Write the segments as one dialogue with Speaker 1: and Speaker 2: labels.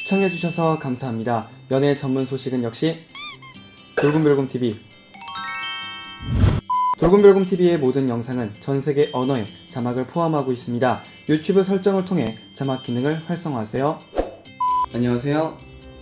Speaker 1: 시청해주셔서 감사합니다. 연애 전문 소식은 역시 돌곰별곰TV. 돌곰별곰TV의 모든 영상은 전세계 언어의 자막을 포함하고 있습니다. 유튜브 설정을 통해 자막 기능을 활성화하세요. 안녕하세요.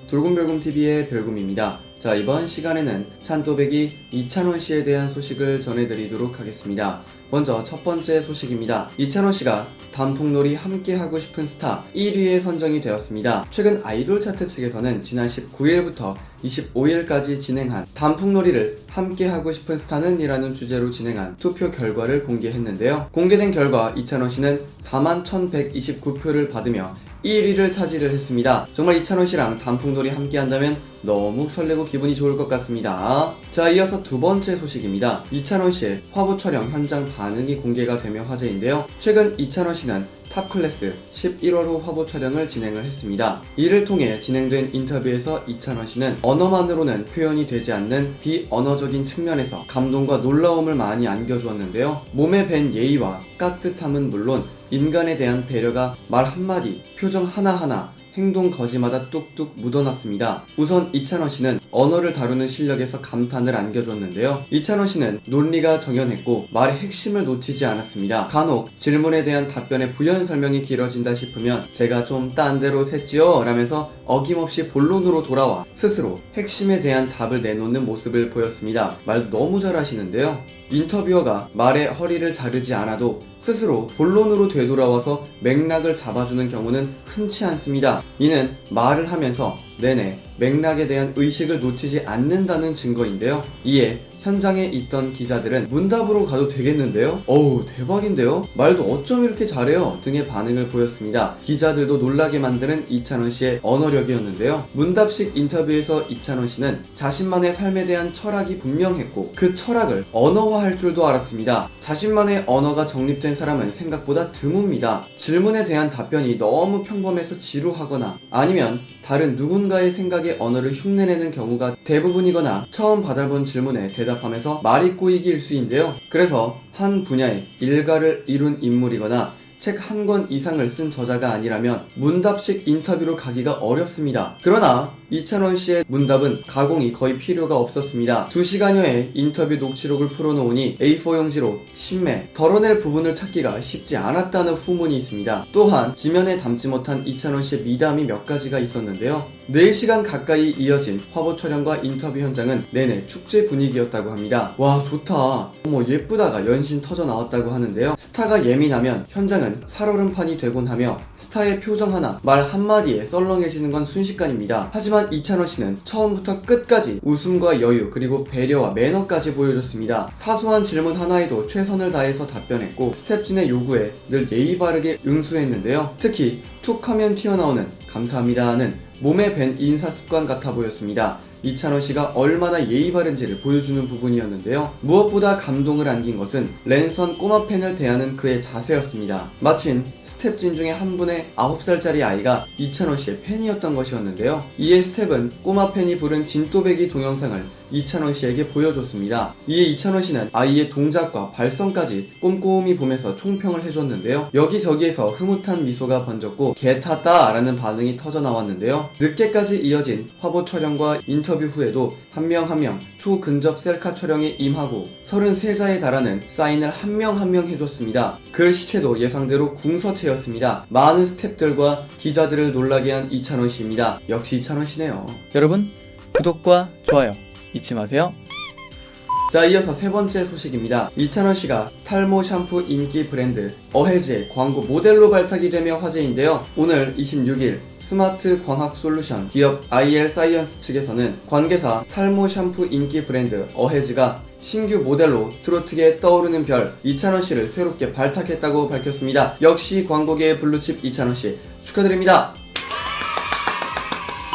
Speaker 1: 돌곰별곰TV의 별곰입니다. 자, 이번 시간에는 찬또배기 이찬원씨에 대한 소식을 전해드리도록 하겠습니다. 먼저 첫 번째 소식입니다. 이찬원씨가 단풍놀이 함께하고 싶은 스타 1위에 선정이 되었습니다. 최근 아이돌 차트 측에서는 지난 19일부터 25일까지 진행한 단풍놀이를 함께하고 싶은 스타는 이라는 주제로 진행한 투표 결과를 공개했는데요. 공개된 결과 이찬원씨는 41,129표를 받으며 1위를 차지를 했습니다. 정말 이찬원씨랑 단풍놀이 함께 한다면 너무 설레고 기분이 좋을 것 같습니다. 자, 이어서 두 번째 소식입니다. 이찬원씨의 화보 촬영 현장 반응이 공개가 되며 화제인데요. 최근 이찬원씨는 탑클래스 11월호 화보 촬영을 진행을 했습니다. 이를 통해 진행된 인터뷰에서 이찬원씨는 언어만으로는 표현이 되지 않는 비언어적인 측면에서 감동과 놀라움을 많이 안겨주었는데요. 몸에 밴 예의와 깍듯함은 물론 인간에 대한 배려가 말 한마디, 표정 하나하나, 행동 거지마다 뚝뚝 묻어났습니다. 우선 이찬원씨는 언어를 다루는 실력에서 감탄을 안겨줬는데요. 이찬원씨는 논리가 정연했고 말의 핵심을 놓치지 않았습니다. 간혹 질문에 대한 답변의 부연 설명이 길어진다 싶으면 제가 좀 딴 데로 샜지요? 라면서 어김없이 본론으로 돌아와 스스로 핵심에 대한 답을 내놓는 모습을 보였습니다. 말도 너무 잘하시는데요. 인터뷰어가 말의 허리를 자르지 않아도 스스로 본론으로 되돌아와서 맥락을 잡아주는 경우는 흔치 않습니다. 이는 말을 하면서 내내 맥락에 대한 의식을 놓치지 않는다는 증거인데요. 이에 현장에 있던 기자들은 문답으로 가도 되겠는데요? 어우, 대박인데요? 말도 어쩜 이렇게 잘해요? 등의 반응을 보였습니다. 기자들도 놀라게 만드는 이찬원씨의 언어력이었는데요. 문답식 인터뷰에서 이찬원씨는 자신만의 삶에 대한 철학이 분명했고 그 철학을 언어화할 줄도 알았습니다. 자신만의 언어가 정립된 사람은 생각보다 드뭅니다. 질문에 대한 답변이 너무 평범해서 지루하거나 아니면 다른 누군가의 생각의 언어를 흉내내는 경우가 대부분이거나 처음 받아본 질문에 대답하면서 말이 꼬이기 일쑤인데요. 그래서 한 분야의 일가를 이룬 인물이거나 책 한 권 이상을 쓴 저자가 아니라면 문답식 인터뷰로 가기가 어렵습니다. 그러나 이찬원씨의 문답은 가공이 거의 필요가 없었습니다. 2시간여의 인터뷰 녹취록을 풀어놓으니 A4 용지로 신매, 덜어낼 부분을 찾기가 쉽지 않았다는 후문이 있습니다. 또한 지면에 담지 못한 이찬원씨의 미담이 몇 가지가 있었는데요. 4시간 가까이 이어진 화보 촬영과 인터뷰 현장은 내내 축제 분위기였다고 합니다. 와, 좋다. 어머, 예쁘다가 연신 터져 나왔다고 하는데요. 스타가 예민하면 현장은 살얼음판이 되곤 하며 스타의 표정 하나, 말 한마디에 썰렁해지는 건 순식간입니다. 하지만 이찬원씨는 처음부터 끝까지 웃음과 여유 그리고 배려와 매너까지 보여줬습니다. 사소한 질문 하나에도 최선을 다해서 답변했고 스텝진의 요구에 늘 예의 바르게 응수했는데요. 특히 툭 하면 튀어나오는 감사합니다는 몸에 밴 인사습관 같아 보였습니다. 이찬원씨가 얼마나 예의 바른지를 보여주는 부분이었는데요. 무엇보다 감동을 안긴 것은 랜선 꼬마 팬을 대하는 그의 자세였습니다. 마침 스텝진 중에 한 분의 9살짜리 아이가 이찬원씨의 팬이었던 것이었는데요. 이에 스텝은 꼬마 팬이 부른 진또배기 동영상을 이찬원씨에게 보여줬습니다. 이에 이찬원씨는 아이의 동작과 발성까지 꼼꼼히 보면서 총평을 해줬는데요. 여기저기에서 흐뭇한 미소가 번졌고 개탔다 라는 반응이 터져 나왔는데요. 늦게까지 이어진 화보 촬영과 인터뷰 후에도 한 명 한 명 초근접 셀카 촬영에 임하고 33자에 달하는 사인을 한 명 한 명 해줬습니다. 글씨체도 예상대로 궁서체였습니다. 많은 스태프들과 기자들을 놀라게 한 이찬원씨입니다. 역시 이찬원씨네요. 여러분, 구독과 좋아요 잊지 마세요. 자, 이어서 세 번째 소식입니다. 이찬원씨가 탈모 샴푸 인기 브랜드 어헤즈의 광고 모델로 발탁이 되며 화제인데요. 오늘 26일 스마트 광학 솔루션 기업 IL 사이언스 측에서는 관계사 탈모 샴푸 인기 브랜드 어헤즈가 신규 모델로 트로트계에 떠오르는 별 이찬원씨를 새롭게 발탁했다고 밝혔습니다. 역시 광고계의 블루칩 이찬원씨 축하드립니다.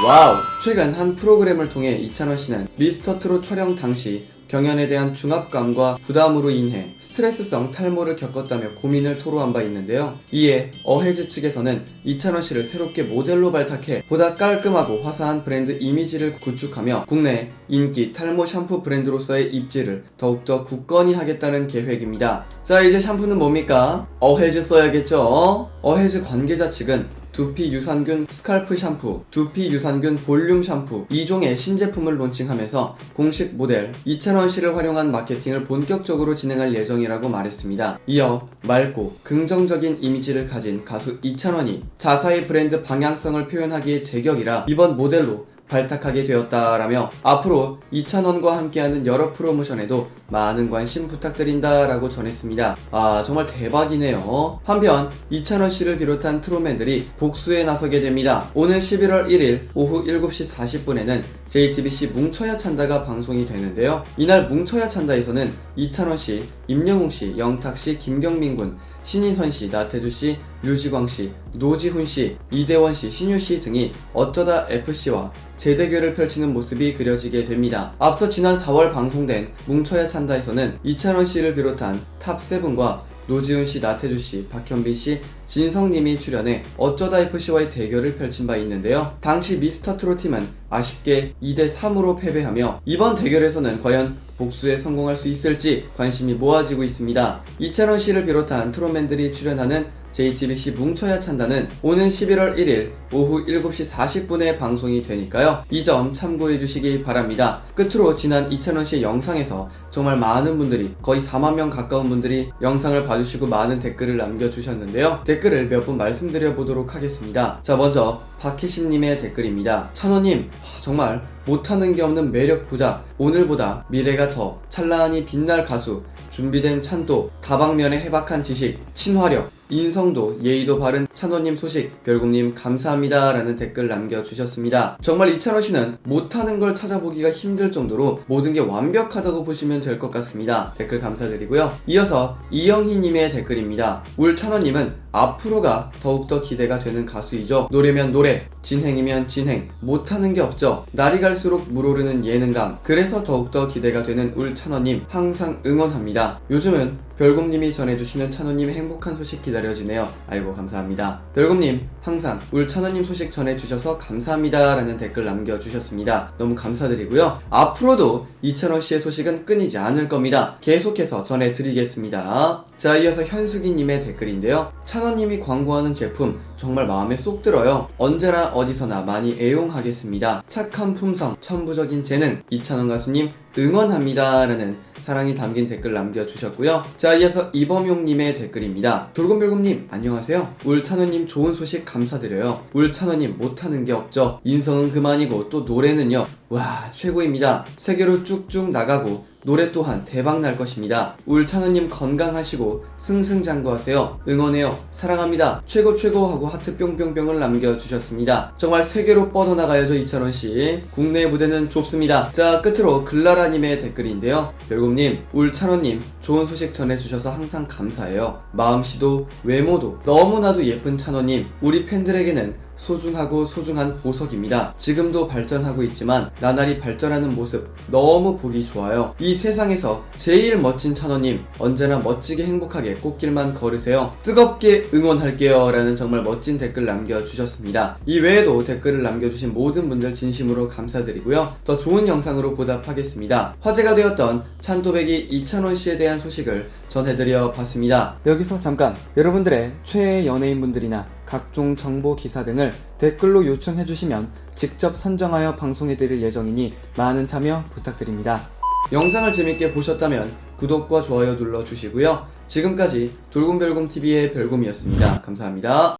Speaker 1: 와우! 최근 한 프로그램을 통해 이찬원씨는 미스터트롯 촬영 당시 경연에 대한 중압감과 부담으로 인해 스트레스성 탈모를 겪었다며 고민을 토로한 바 있는데요. 이에 어헤즈 측에서는 이찬원씨를 새롭게 모델로 발탁해 보다 깔끔하고 화사한 브랜드 이미지를 구축하며 국내 인기 탈모 샴푸 브랜드로서의 입지를 더욱더 굳건히 하겠다는 계획입니다. 자, 이제 샴푸는 뭡니까? 어헤즈 써야겠죠? 어헤즈 관계자 측은 두피 유산균 스칼프 샴푸, 두피 유산균 볼륨 샴푸 2종의 신제품을 론칭하면서 공식 모델 이찬원 씨를 활용한 마케팅을 본격적으로 진행할 예정이라고 말했습니다. 이어 맑고 긍정적인 이미지를 가진 가수 이찬원이 자사의 브랜드 방향성을 표현하기에 제격이라 이번 모델로 발탁하게 되었다라며 앞으로 이찬원과 함께하는 여러 프로모션에도 많은 관심 부탁드린다 라고 전했습니다. 정말 대박이네요. 한편 이찬원 씨를 비롯한 트롯맨들이 복수에 나서게 됩니다. 오늘 11월 1일 오후 7시 40분에는 JTBC 뭉쳐야 찬다가 방송이 되는데요. 이날 뭉쳐야 찬다에서는 이찬원 씨, 임영웅 씨, 영탁 씨, 김경민 군, 신인선 씨, 나태주 씨, 류지광 씨, 노지훈 씨, 이대원 씨, 신유 씨 등이 어쩌다 FC와 재대결을 펼치는 모습이 그려지게 됩니다. 앞서 지난 4월 방송된 뭉쳐야 찬다에서는 이찬원 씨를 비롯한 탑7과 노지훈 씨, 나태주 씨, 박현빈 씨, 진성님이 출연해 어쩌다 FC와의 대결을 펼친 바 있는데요. 당시 미스터트롯 팀은 아쉽게 2대3으로 패배하며 이번 대결에서는 과연 복수에 성공할 수 있을지 관심이 모아지고 있습니다. 이찬원 씨를 비롯한 트롯맨들이 출연하는 JTBC 뭉쳐야 찬다는 오는 11월 1일 오후 7시 40분에 방송이 되니까요. 이 점 참고해 주시기 바랍니다. 끝으로 지난 이찬원 씨의 영상에서 정말 많은 분들이 거의 4만 명 가까운 분들이 영상을 봐주시고 많은 댓글을 남겨주셨는데요. 댓글을 몇 분 말씀드려 보도록 하겠습니다. 자, 먼저 박희심님의 댓글입니다. 찬원님, 정말 못하는 게 없는 매력 부자, 오늘보다 미래가 더 찬란히 빛날 가수, 준비된 찬도, 다방면의 해박한 지식, 친화력, 인성도 예의도 바른 찬원님 소식 별곰님 감사합니다 라는 댓글 남겨주셨습니다. 정말 이찬원 씨는 못하는 걸 찾아보기가 힘들 정도로 모든 게 완벽하다고 보시면 될 것 같습니다. 댓글 감사드리고요. 이어서 이영희님의 댓글입니다. 울 찬원님은 앞으로가 더욱더 기대가 되는 가수이죠. 노래면 노래, 진행이면 진행, 못하는 게 없죠. 날이 갈수록 물오르는 예능감, 그래서 더욱더 기대가 되는 울 찬원님 항상 응원합니다. 요즘은 별곰님이 전해주시는 찬원님의 행복한 소식 기다려지네요. 아이고 감사합니다. 별곰님 항상 울 찬원님 소식 전해주셔서 감사합니다 라는 댓글 남겨주셨습니다. 너무 감사드리고요. 앞으로도 이찬원 씨의 소식은 끊이지 않을 겁니다. 계속해서 전해드리겠습니다. 자, 이어서 현숙이님의 댓글인데요. 찬원님이 광고하는 제품 정말 마음에 쏙 들어요. 언제나 어디서나 많이 애용하겠습니다. 착한 품성, 천부적인 재능, 이찬원 가수님 응원합니다 라는 사랑이 담긴 댓글 남겨주셨고요. 자, 이어서 이범용님의 댓글입니다. 돌곰별곰님 안녕하세요. 울 찬원님 좋은 소식 감사드려요. 울 찬원님 못하는 게 없죠. 인성은 그만이고 또 노래는요, 와 최고입니다. 세계로 쭉쭉 나가고 노래 또한 대박 날 것입니다. 울 찬원님 건강하시고 승승장구하세요. 응원해요. 사랑합니다. 최고 최고 하고 하트 뿅뿅뿅을 남겨주셨습니다. 정말 세계로 뻗어나가야죠 이찬원씨. 국내 무대는 좁습니다. 자, 끝으로 글라라님의 댓글인데요. 별곰님, 울 찬원님 좋은 소식 전해주셔서 항상 감사해요. 마음씨도 외모도 너무나도 예쁜 찬원님, 우리 팬들에게는 소중하고 소중한 보석입니다. 지금도 발전하고 있지만 나날이 발전하는 모습 너무 보기 좋아요. 이 세상에서 제일 멋진 찬원님 언제나 멋지게 행복하게 꽃길만 걸으세요. 뜨겁게 응원할게요 라는 정말 멋진 댓글 남겨주셨습니다. 이 외에도 댓글을 남겨주신 모든 분들 진심으로 감사드리고요. 더 좋은 영상으로 보답하겠습니다. 화제가 되었던 찬또배기 이찬원 씨에 대한 소식을 전해드려 봤습니다. 여기서 잠깐 여러분들의 최애 연예인분들이나 각종 정보 기사 등을 댓글로 요청해주시면 직접 선정하여 방송해드릴 예정이니 많은 참여 부탁드립니다. 영상을 재밌게 보셨다면 구독과 좋아요 눌러주시고요. 지금까지 돌곰별곰TV의 별곰이었습니다. 감사합니다.